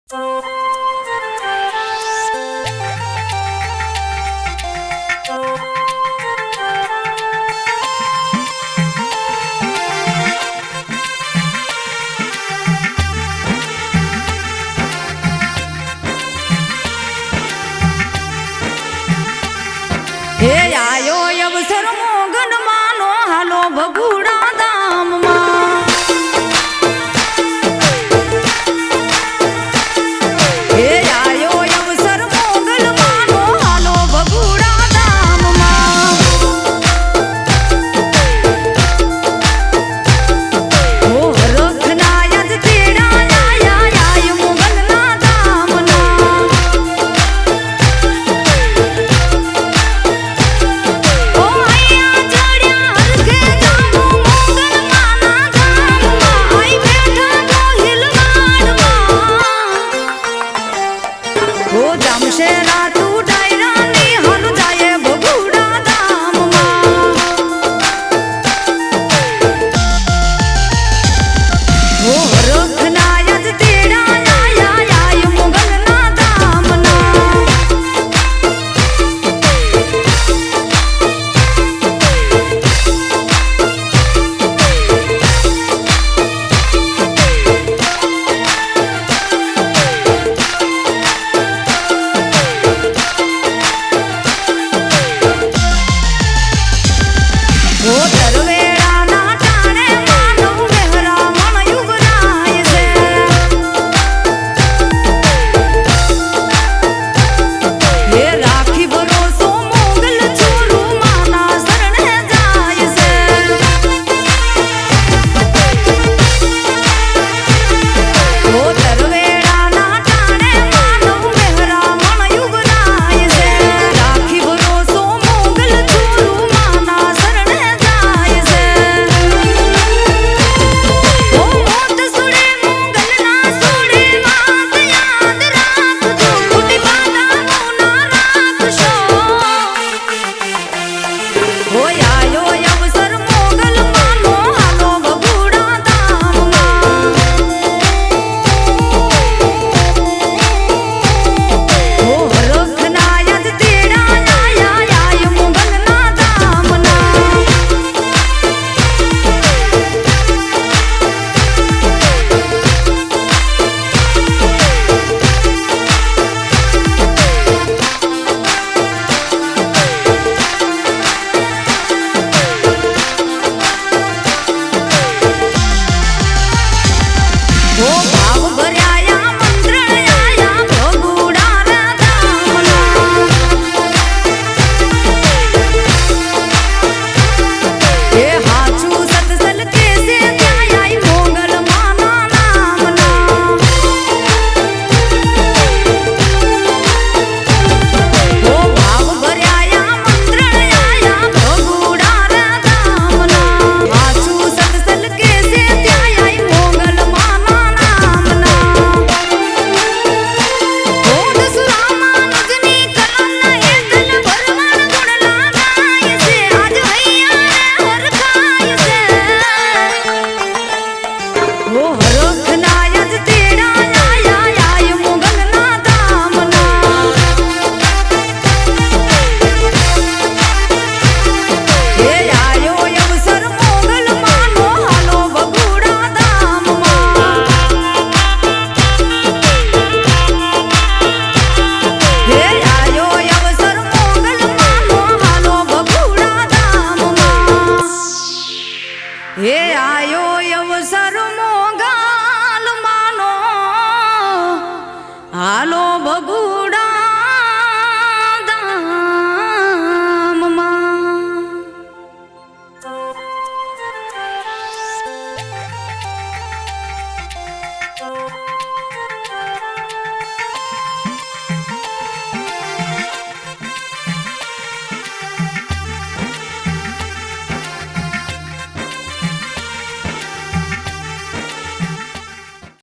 हे आयो अवसर मोगन मानो हालो भगुड़ा धाम मां। हे आयो अवसर मोगन मानो हालो भगुड़ा धाम मां। ओ रखना यज तेरा आया आय मोगन ना धाम ना। जामशेरा तू डायरा नी हल जाए भगुड़ा धाम मां। ओ रखना यज तेरा आया आय मोगन ना धाम ना। ओ दरवेड़ा ना टाणे मानव मेहरा मन युगराय से। ये राखी भरोसो मोगल छोरू माना शरण जाय से। ओ दरवेड़ा ना टाणे मानव मेहरा मन युगराय से। राखी भरोसो मोगल छोरू माना शरण जाय से। ओ मोत सुड़े मोगल ना सुड़े बात याद राख जो कुटी बादा ना राखशो। ओ आयो अवसर मोगल मानो हालो भगुड़ा धाम मां। ओ रखना यज तेरा आया आय मोगल ना धाम ना। ओ